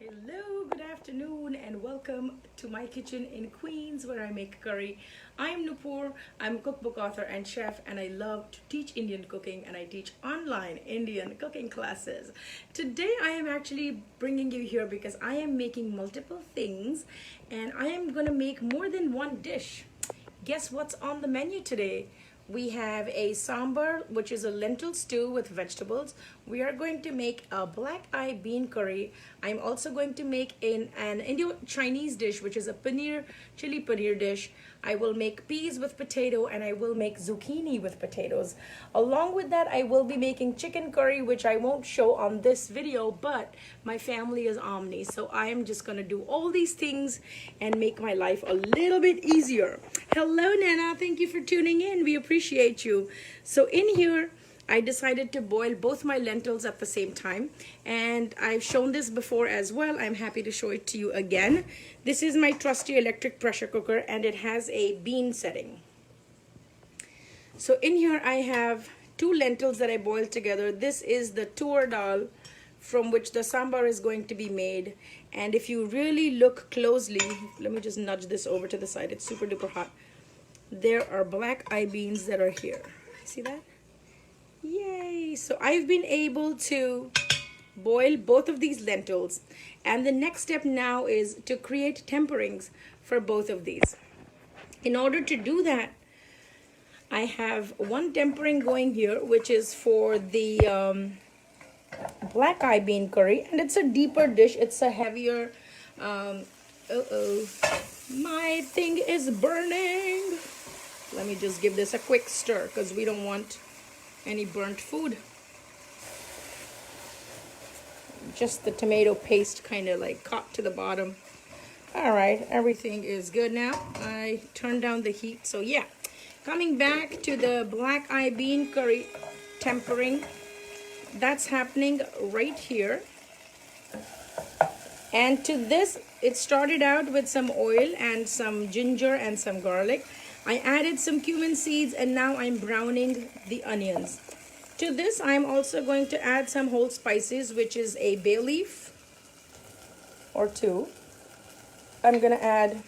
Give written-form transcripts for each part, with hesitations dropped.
Hello, good afternoon, and welcome to my kitchen in Queens where I make curry. I'm Nupur, I'm a cookbook author and chef, and I love to teach Indian cooking and I teach online Indian cooking classes. Today, I am actually bringing you here because I am making multiple things and I am gonna make more than one dish. Guess what's on the menu today? We have a sambar, which is a lentil stew with vegetables. We are going to make a black eye bean curry. I'm also going to make an Indo-Chinese dish, which is a chili paneer dish. I will make peas with potato and I will make zucchini with potatoes. Along with that, I will be making chicken curry, which I won't show on this video, but my family is omni. So I am just gonna do all these things and make my life a little bit easier. Hello, Nana, thank you for tuning in. We appreciate you. So in here, I decided to boil both my lentils at the same time, and I've shown this before as well. I'm happy to show it to you again. This is my trusty electric pressure cooker and it has a bean setting. So in here I have two lentils that I boiled together. This is the tur dal from which the sambar is going to be made, and if you really look closely, let me just nudge this over to the side, it's super duper hot. There are black eye beans that are here. See that? Yay! So I've been able to boil both of these lentils, and the next step now is to create temperings for both of these. In order to do that, I have one tempering going here, which is for the black eye bean curry, and it's a deeper dish. It's a heavier my thing is burning. Let me just give this a quick stir because we don't want any burnt food. Just the tomato paste kind of like caught to the bottom. All right, everything is good now. I turned down the heat. So yeah, coming back to the black eye bean curry tempering, that's happening right here. And to this, it started out with some oil and some ginger and some garlic. I added some cumin seeds and now I'm browning the onions. To this, I'm also going to add some whole spices, which is a bay leaf or two. I'm going to add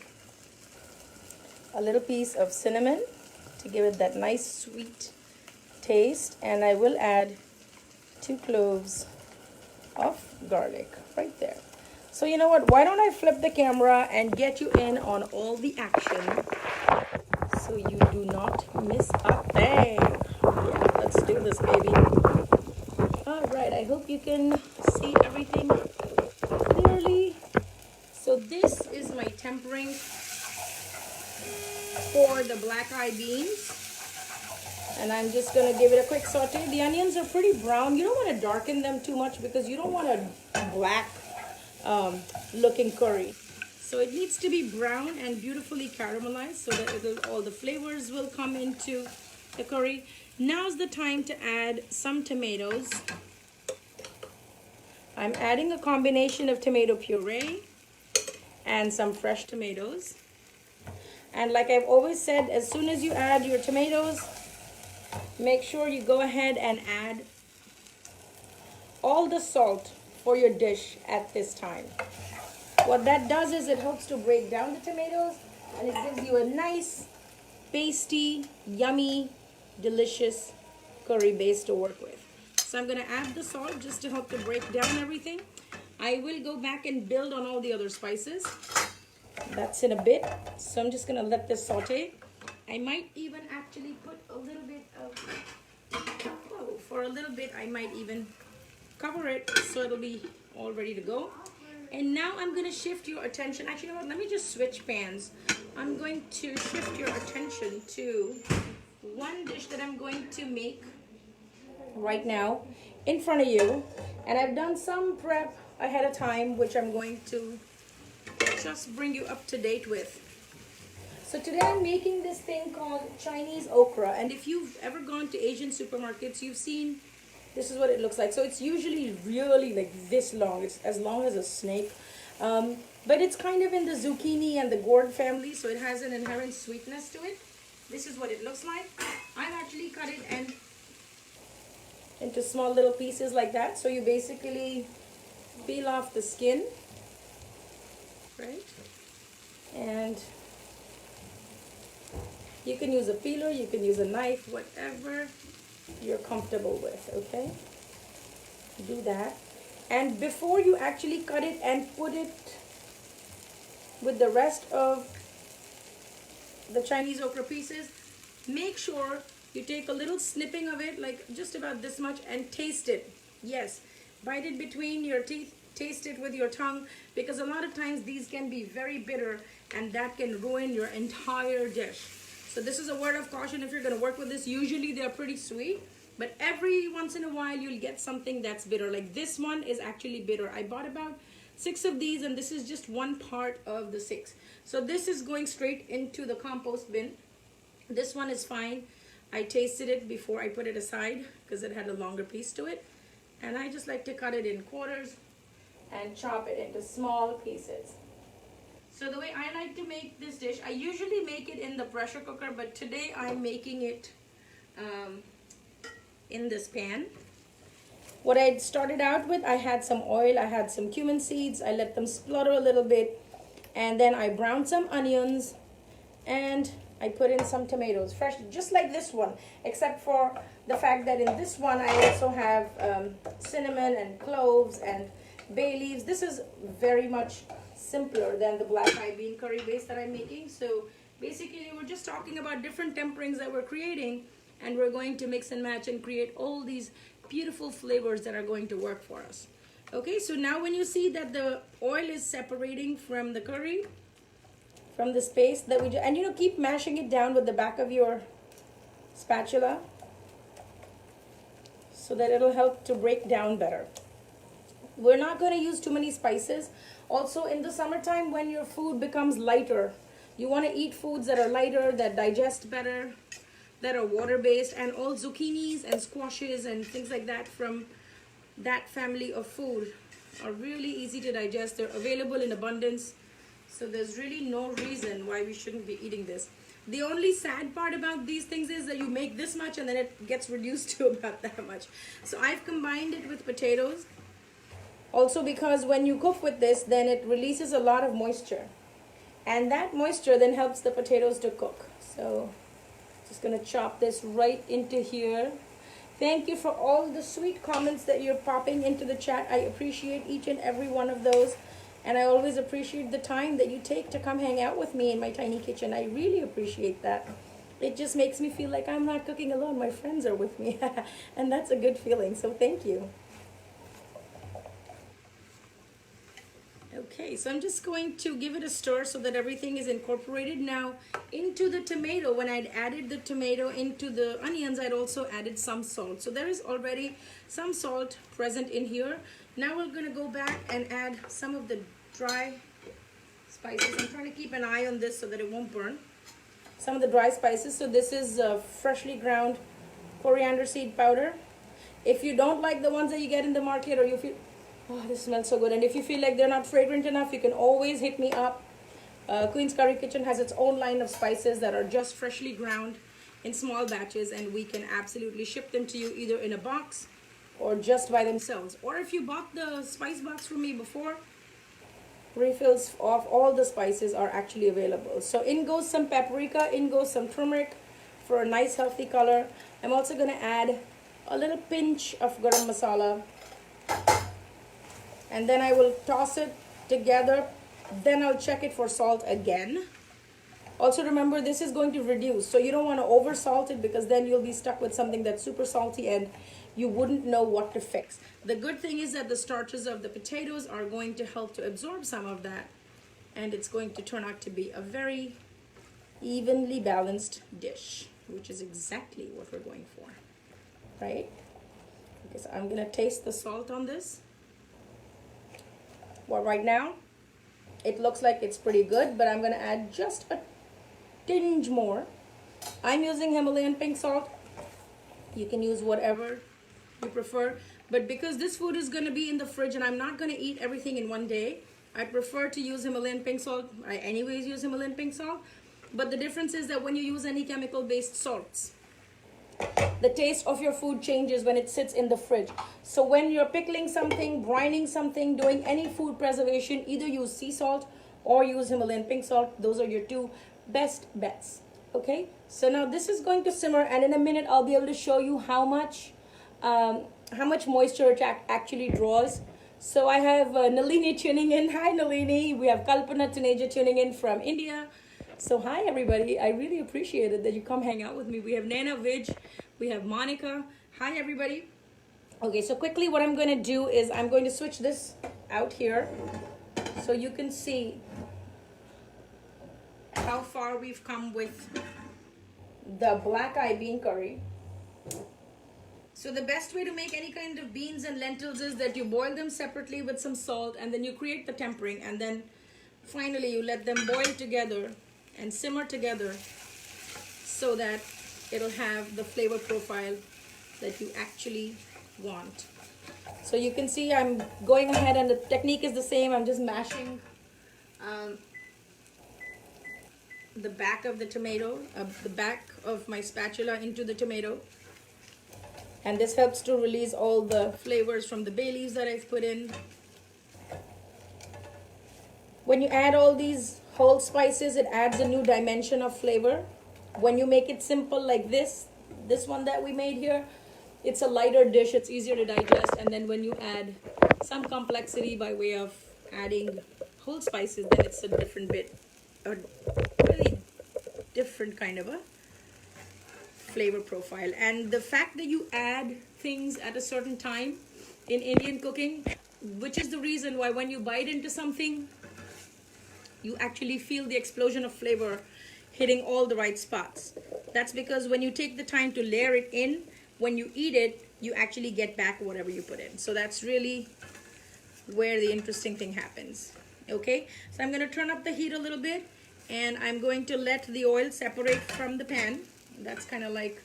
a little piece of cinnamon to give it that nice sweet taste, and I will add 2 cloves of garlic right there. So you know what, why don't I flip the camera and get you in on all the action so you do not miss a thing. Yeah, let's do this, baby. All right, I hope you can see everything clearly. So this is my tempering for the black eye beans. And I'm just gonna give it a quick saute. The onions are pretty brown. You don't want to darken them too much because you don't want a black looking curry. So it needs to be brown and beautifully caramelized so that all the flavors will come into the curry. Now's the time to add some tomatoes. I'm adding a combination of tomato puree and some fresh tomatoes. And like I've always said, as soon as you add your tomatoes, make sure you go ahead and add all the salt for your dish at this time. What that does is it helps to break down the tomatoes and it gives you a nice, pasty, yummy, delicious curry base to work with. So I'm going to add the salt just to help to break down everything. I will go back and build on all the other spices. That's in a bit. So I'm just going to let this saute. I might even actually put a little bit of, for a little bit, I might even cover it so it'll be all ready to go. And now I'm going to shift your attention. Actually, you know what? Let me just switch pans. I'm going to shift your attention to one dish that I'm going to make right now in front of you. And I've done some prep ahead of time, which I'm going to just bring you up to date with. So today I'm making this thing called Chinese okra. And if you've ever gone to Asian supermarkets, you've seen this is what it looks like. So it's usually really like this long. It's as long as a snake. But it's kind of in the zucchini and the gourd family, so it has an inherent sweetness to it. This is what it looks like. I've actually cut it into small little pieces like that. So you basically peel off the skin right? And you can use a peeler, you can use a knife, whatever you're comfortable with, okay? Do that. And before you actually cut it and put it with the rest of the Chinese okra pieces, make sure you take a little snipping of it, like just about this much, and taste it. Yes, bite it between your teeth, taste it with your tongue, because a lot of times these can be very bitter and that can ruin your entire dish. So this is a word of caution if you're going to work with this. Usually they're pretty sweet, but every once in a while you'll get something that's bitter. Like this one is actually bitter. I bought about 6 of these and this is just one part of the 6. So this is going straight into the compost bin. This one is fine. I tasted it before I put it aside because it had a longer piece to it. And I just like to cut it in quarters and chop it into small pieces. So the way I like to make this dish, I usually make it in the pressure cooker, but today I'm making it in this pan. What I started out with, I had some oil, I had some cumin seeds, I let them splutter a little bit, and then I browned some onions, and I put in some tomatoes, fresh, just like this one, except for the fact that in this one I also have cinnamon and cloves and bay leaves. This is very much simpler than the black eye bean curry base that I'm making. So basically we're just talking about different temperings that we're creating, and we're going to mix and match and create all these beautiful flavors that are going to work for us. Okay, so now when you see that the oil is separating from the curry, from the space that we do, and keep mashing it down with the back of your spatula so that it'll help to break down better. We're not going to use too many spices. Also in the summertime, when your food becomes lighter, you want to eat foods that are lighter, that digest better, that are water-based, and all zucchinis and squashes and things like that from that family of food are really easy to digest. They're available in abundance. So there's really no reason why we shouldn't be eating this. The only sad part about these things is that you make this much and then it gets reduced to about that much. So I've combined it with potatoes. Also because when you cook with this, then it releases a lot of moisture. And that moisture then helps the potatoes to cook. So just going to chop this right into here. Thank you for all the sweet comments that you're popping into the chat. I appreciate each and every one of those. And I always appreciate the time that you take to come hang out with me in my tiny kitchen. I really appreciate that. It just makes me feel like I'm not cooking alone. My friends are with me. And that's a good feeling. So thank you. Okay, so I'm just going to give it a stir so that everything is incorporated. Now, into the tomato, when I'd added the tomato into the onions, I'd also added some salt. So there is already some salt present in here. Now we're going to go back and add some of the dry spices. I'm trying to keep an eye on this so that it won't burn. Some of the dry spices. So this is freshly ground coriander seed powder. If you don't like the ones that you get in the market, or you feel, oh, this smells so good, and if you feel like they're not fragrant enough, you can always hit me up. Queen's Curry Kitchen has its own line of spices that are just freshly ground in small batches, and we can absolutely ship them to you either in a box or just by themselves. Or if you bought the spice box from me before, refills of all the spices are actually available. So in goes some paprika, in goes some turmeric for a nice healthy color. I'm also going to add a little pinch of garam masala, and then I will toss it together. Then I'll check it for salt again. Also remember, this is going to reduce, so you don't want to over salt it, because then you'll be stuck with something that's super salty and you wouldn't know what to fix. The good thing is that the starches of the potatoes are going to help to absorb some of that, and it's going to turn out to be a very evenly balanced dish, which is exactly what we're going for, right? Okay, so I'm gonna taste the salt on this. Well, right now it looks like it's pretty good, but I'm gonna add just a tinge more. I'm using Himalayan pink salt. You can use whatever you prefer, but because this food is going to be in the fridge and I'm not going to eat everything in one day, I prefer to use Himalayan pink salt. I anyways use Himalayan pink salt, but the difference is that when you use any chemical based salts, the taste of your food changes when it sits in the fridge. So when you're pickling something, brining something, doing any food preservation, either use sea salt or use Himalayan pink salt. Those are your two best bets. Okay, so now this is going to simmer, and in a minute I'll be able to show you how much moisture it actually draws. So I have Nalini tuning in. Hi Nalini. We have Kalpana Taneja tuning in from India. So hi everybody. I really appreciate it that you come hang out with me. We have Nana Vij. We have Monica. Hi everybody. Okay, so quickly what I'm going to do is I'm going to switch this out here so you can see how far we've come with the black eye bean curry. So the best way to make any kind of beans and lentils is that you boil them separately with some salt, and then you create the tempering, and then finally you let them boil together and simmer together so that it'll have the flavor profile that you actually want. So you can see I'm going ahead, and the technique is the same. I'm just mashing the back of the tomato, the back of my spatula into the tomato, and this helps to release all the flavors from the bay leaves that I've put in. When you add all these whole spices, it adds a new dimension of flavor. When you make it simple like this one that we made here, it's a lighter dish, it's easier to digest. And then when you add some complexity by way of adding whole spices, then it's a different bit, a really different kind of a flavor profile. And the fact that you add things at a certain time in Indian cooking, which is the reason why when you bite into something, you actually feel the explosion of flavor hitting all the right spots. That's because when you take the time to layer it in, when you eat it, you actually get back whatever you put in. So that's really where the interesting thing happens. Okay, so I'm going to turn up the heat a little bit, and I'm going to let the oil separate from the pan. That's kind of like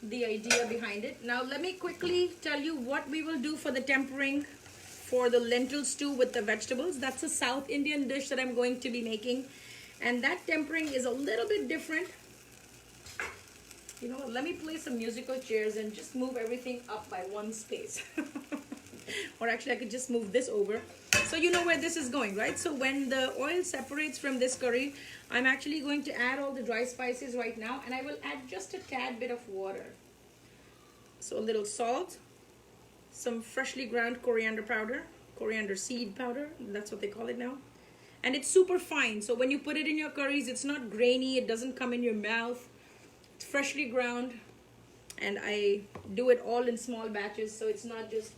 the idea behind it. Now let me quickly tell you what we will do for the tempering for the lentil stew with the vegetables. That's a South Indian dish that I'm going to be making, and that tempering is a little bit different. You know what, let me play some musical chairs and just move everything up by one space. Or actually I could just move this over so you know where this is going, right? So when the oil separates from this curry, I'm actually going to add all the dry spices right now, and I will add just a tad bit of water. So a little salt, some freshly ground coriander powder, coriander seed powder, that's what they call it now. And it's super fine, so when you put it in your curries, it's not grainy, it doesn't come in your mouth. It's freshly ground, and I do it all in small batches, so it's not just,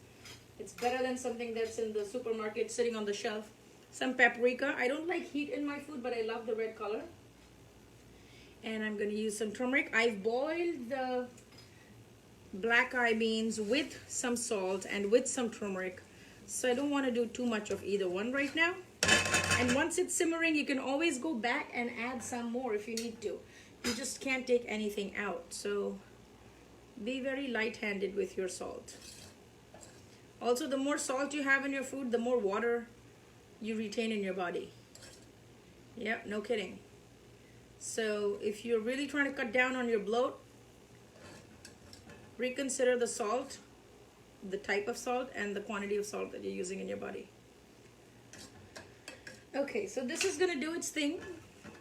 it's better than something that's in the supermarket sitting on the shelf. Some paprika. I don't like heat in my food, but I love the red color. And I'm going to use some turmeric. I've boiled the black eye beans with some salt and with some turmeric, so I don't want to do too much of either one right now. And once it's simmering, you can always go back and add some more if you need to. You just can't take anything out, so be very light-handed with your salt. Also, the more salt you have in your food, the more water you retain in your body. Yeah, no kidding. So if you're really trying to cut down on your bloat, reconsider the salt, the type of salt, and the quantity of salt that you're using in your body. Okay, so this is going to do its thing.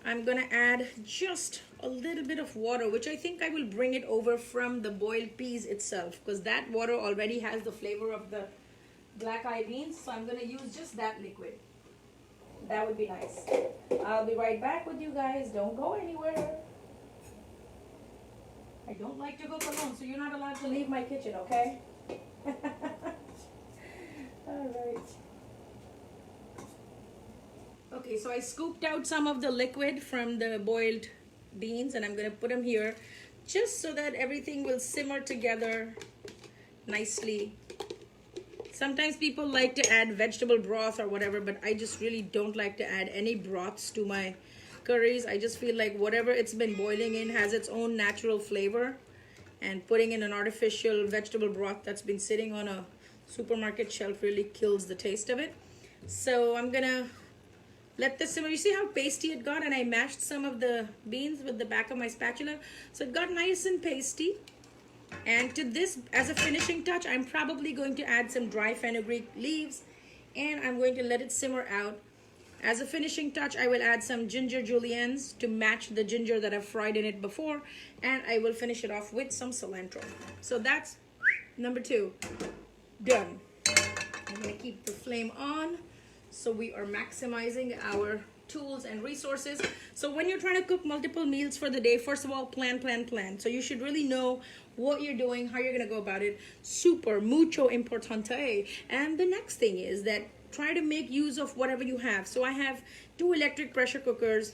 I'm going to add just a little bit of water, which I think I will bring it over from the boiled peas itself, because that water already has the flavor of the black eye beans. So I'm going to use just that liquid. That would be nice. I'll be right back with you guys. Don't go anywhere. I don't like to cook alone, so you're not allowed to leave my kitchen, okay? All right. Okay, so I scooped out some of the liquid from the boiled beans, and I'm going to put them here just so that everything will simmer together nicely. Sometimes people like to add vegetable broth or whatever, but I just really don't like to add any broths to my curries. I just feel like whatever it's been boiling in has its own natural flavor, and putting in an artificial vegetable broth that's been sitting on a supermarket shelf really kills the taste of it. So I'm going to let this simmer. You see how pasty it got? And I mashed some of the beans with the back of my spatula. So it got nice and pasty. And to this, as a finishing touch, I'm probably going to add some dry fenugreek leaves. And I'm going to let it simmer out As a finishing touch, I will add some ginger juliennes to match the ginger that I've fried in it before, and I will finish it off with some cilantro. So that's number 2 done. I'm gonna keep the flame on so we are maximizing our tools and resources. So when you're trying to cook multiple meals for the day, first of all, plan. So you should really know what you're doing, how you're gonna go about it. Super mucho importante. And the next thing is that try to make use of whatever you have. So I have 2 electric pressure cookers,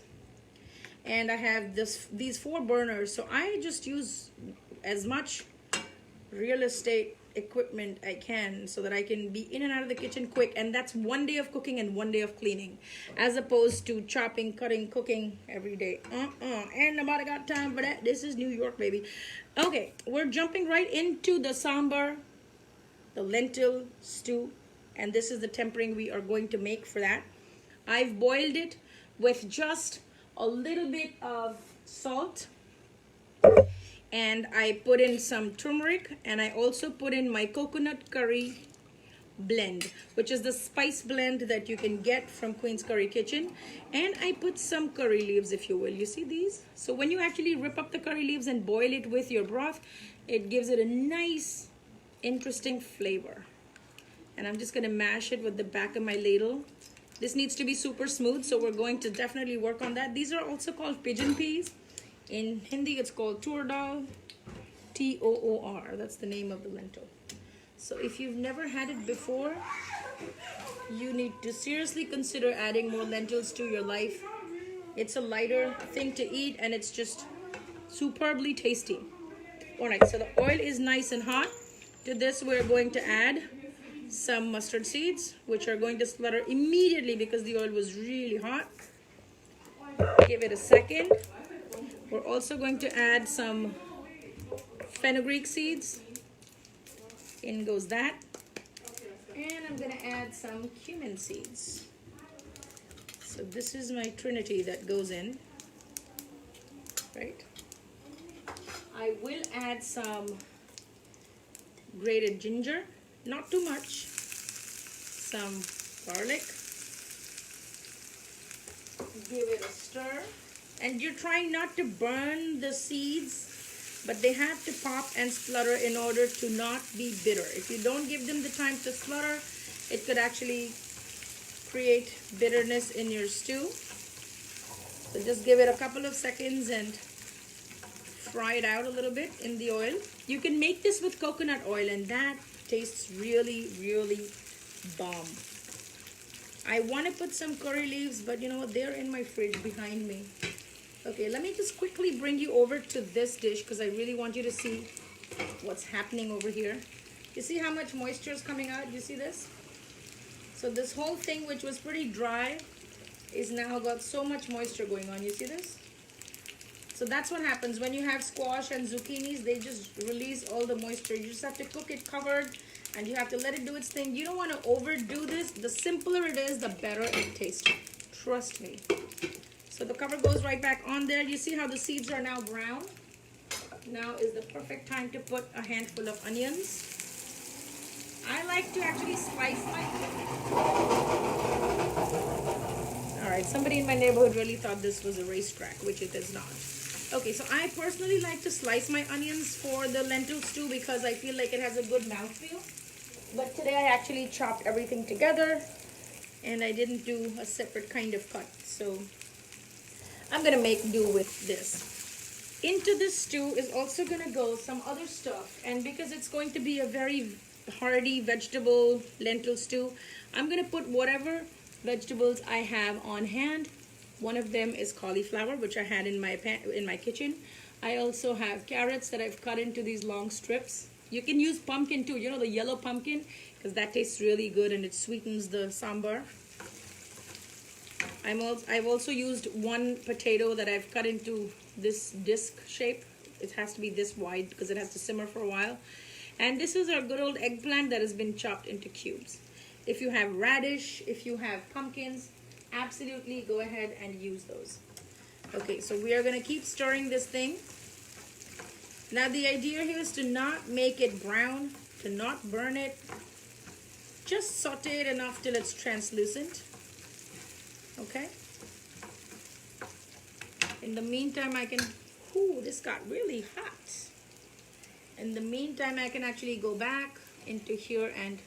and I have these 4 burners. So I just use as much real estate equipment I can so that I can be in and out of the kitchen quick, and that's 1 day of cooking and 1 day of cleaning, as opposed to chopping, cutting, cooking every day. Ain't nobody got time for that. This is New York, baby. Okay, we're jumping right into the sambar, the lentil stew, and this is the tempering we are going to make for that. I've boiled it with just a little bit of salt, and I put in some turmeric, and I also put in my coconut curry blend, which is the spice blend that you can get from Queen's Curry Kitchen. And I put some curry leaves, if you will. You see these? So when you actually rip up the curry leaves and boil it with your broth, it gives it a nice, interesting flavor. And I'm just gonna mash it with the back of my ladle. This needs to be super smooth, so we're going to definitely work on that. These are also called pigeon peas. In Hindi, it's called tur dal, T-O-O-R. That's the name of the lentil. So if you've never had it before, you need to seriously consider adding more lentils to your life. It's a lighter thing to eat, and it's just superbly tasty. All right, so the oil is nice and hot. To this, we're going to add some mustard seeds, which are going to splutter immediately because the oil was really hot. Give it a second. We're also going to add some fenugreek seeds. In goes that. And I'm going to add some cumin seeds. So this is my trinity that goes in. Right? I will add some grated ginger, not too much. Some garlic. Give it a stir. And you're trying not to burn the seeds, but they have to pop and splutter in order to not be bitter. If you don't give them the time to splutter, it could actually create bitterness in your stew. So just give it a couple of seconds and fry it out a little bit in the oil. You can make this with coconut oil, and that tastes really, really bomb. I want to put some curry leaves, but you know what? They're in my fridge behind me. Okay, let me just quickly bring you over to this dish because I really want you to see what's happening over here. You see how much moisture is coming out? You see this? So this whole thing, which was pretty dry, is now got so much moisture going on. You see this? So that's what happens when you have squash and zucchinis. They just release all the moisture. You just have to cook it covered, and you have to let it do its thing. You don't want to overdo this. The simpler it is, the better it tastes. Trust me. So the cover goes right back on there. You see how the seeds are now brown? Now is the perfect time to put a handful of onions. I like to actually slice my... Alright, somebody in my neighborhood really thought this was a racetrack, which it is not. Okay, so I personally like to slice my onions for the lentil stew because I feel like it has a good mouthfeel. But today I actually chopped everything together and I didn't do a separate kind of cut. So I'm going to make do with this. Into this stew is also going to go some other stuff. And because it's going to be a very hearty vegetable lentil stew, I'm going to put whatever vegetables I have on hand. One of them is cauliflower, which I had in my kitchen. I also have carrots that I've cut into these long strips. You can use pumpkin too, you know, the yellow pumpkin, because that tastes really good and it sweetens the sambar. I've also used one potato that I've cut into this disc shape. It has to be this wide because it has to simmer for a while. And this is our good old eggplant that has been chopped into cubes. If you have radish, if you have pumpkins, absolutely go ahead and use those. Okay, so we are going to keep stirring this thing. Now the idea here is to not make it brown, to not burn it. Just saute it enough till it's translucent. Okay. In the meantime, I can, ooh, this got really hot. In the meantime, I can actually go back into here and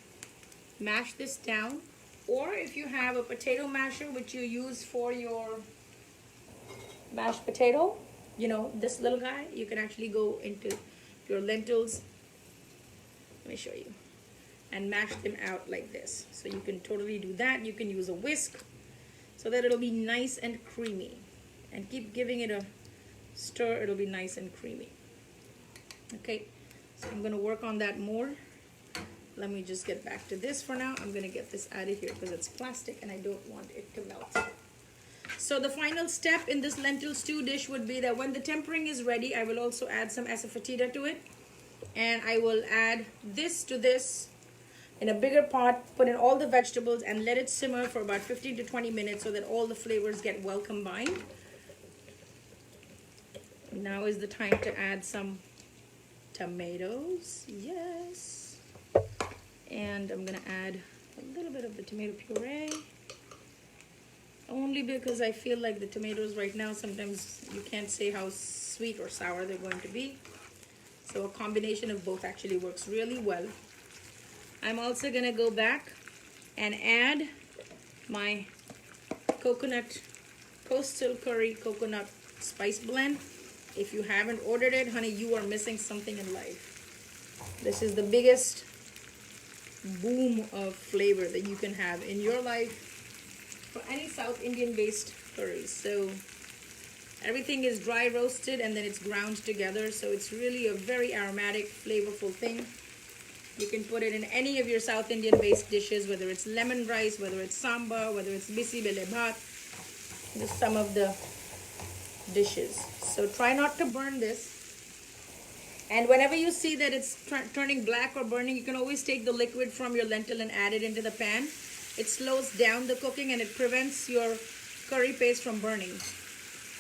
mash this down. Or if you have a potato masher which you use for your mashed potato, you know, this little guy, you can actually go into your lentils. Let me show you. And mash them out like this. So you can totally do that. You can use a whisk so that it'll be nice and creamy. And keep giving it a stir, it'll be nice and creamy. Okay, so I'm gonna work on that more. Let me just get back to this for now. I'm gonna get this out of here because it's plastic and I don't want it to melt. So the final step in this lentil stew dish would be that when the tempering is ready, I will also add some asafoetida to it. And I will add this to this in a bigger pot, put in all the vegetables and let it simmer for about 15 to 20 minutes so that all the flavors get well combined. Now is the time to add some tomatoes. Yes. And I'm gonna add a little bit of the tomato puree. Only because I feel like the tomatoes right now, sometimes you can't say how sweet or sour they're going to be. So a combination of both actually works really well. I'm also gonna go back and add my coconut, coastal curry coconut spice blend. If you haven't ordered it, honey, you are missing something in life. This is the biggest boom of flavor that you can have in your life for any South Indian based curries. So everything is dry roasted and then it's ground together, so it's really a very aromatic, flavorful thing. You can put it in any of your South Indian based dishes, whether it's lemon rice, whether it's sambar, whether it's bisi bele bhat, just some of the dishes. So try not to burn this. And whenever you see that it's turning black or burning, you can always take the liquid from your lentil and add it into the pan. It slows down the cooking and it prevents your curry paste from burning.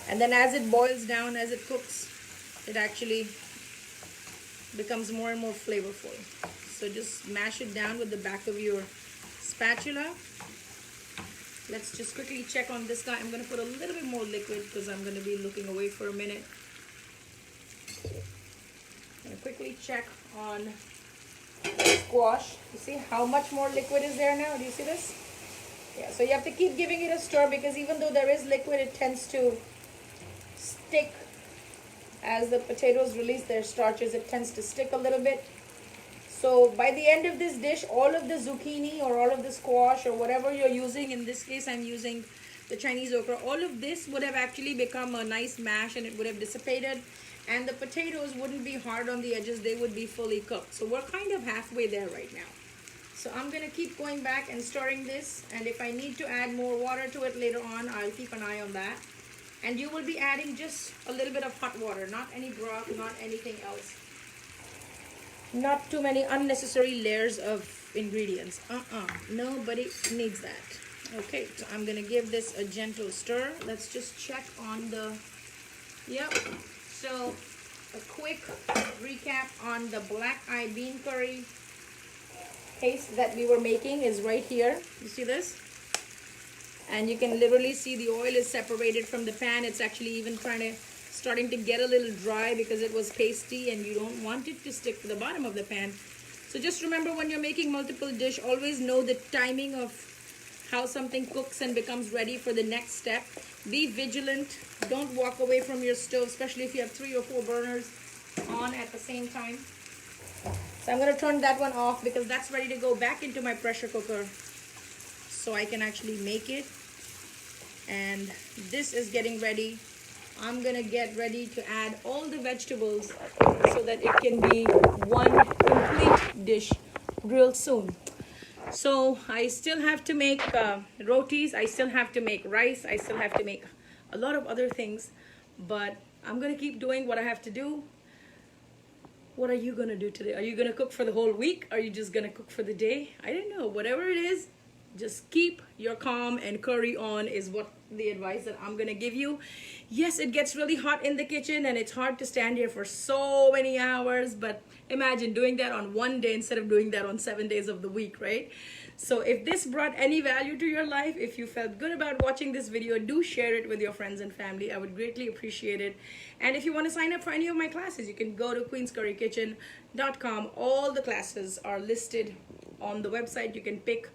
And then as it boils down, as it cooks, it actually becomes more and more flavorful. So just mash it down with the back of your spatula. Let's just quickly check on this guy. I'm going to put a little bit more liquid because I'm going to be looking away for a minute. I'm going to quickly check on the squash. You see how much more liquid is there now? Do you see this? Yeah, so you have to keep giving it a stir because even though there is liquid, it tends to stick. As the potatoes release their starches, it tends to stick a little bit. So by the end of this dish, all of the zucchini or all of the squash or whatever you're using, in this case I'm using the Chinese okra, all of this would have actually become a nice mash and it would have dissipated. And the potatoes wouldn't be hard on the edges, they would be fully cooked. So we're kind of halfway there right now. So I'm going to keep going back and stirring this. And if I need to add more water to it later on, I'll keep an eye on that. And you will be adding just a little bit of hot water, not any broth, not anything else. Not too many unnecessary layers of ingredients. Nobody needs that. Okay, so I'm gonna give this a gentle stir. Let's just check on the, yep. So a quick recap on the black eye bean curry paste that we were making is right here. You see this? And you can literally see the oil is separated from the pan. It's actually even starting to get a little dry because it was pasty and you don't want it to stick to the bottom of the pan. So just remember, when you're making multiple dish, always know the timing of how something cooks and becomes ready for the next step. Be vigilant. Don't walk away from your stove, especially if you have 3 or 4 burners on at the same time. So I'm going to turn that one off because that's ready to go back into my pressure cooker so I can actually make it. And this is getting ready. I'm going to get ready to add all the vegetables so that it can be one complete dish real soon. So I still have to make rotis, I still have to make rice, I still have to make a lot of other things, but I'm going to keep doing what I have to do. What are you going to do today? Are you going to cook for the whole week? Are you just going to cook for the day? I don't know. Whatever it is, just keep your calm and curry on is what the advice that I'm gonna give you. Yes, it gets really hot in the kitchen and it's hard to stand here for so many hours, but imagine doing that on one day instead of doing that on 7 days of the week, right? So if this brought any value to your life, if you felt good about watching this video, do share it with your friends and family. I would greatly appreciate it. And if you want to sign up for any of my classes, you can go to queenscurrykitchen.com. All the classes are listed on the website. You can pick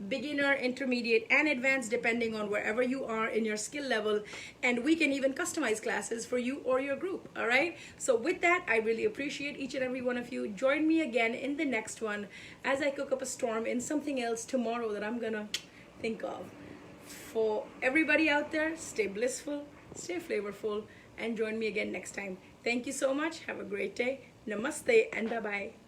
beginner, intermediate, and advanced depending on wherever you are in your skill level, and we can even customize classes for you or your group. All right, so with that, I really appreciate each and every one of you. Join me again in the next one as I cook up a storm in something else tomorrow that I'm gonna think of. For everybody out there, stay blissful, stay flavorful, and join me again next time. Thank you so much. Have a great day. Namaste and bye-bye.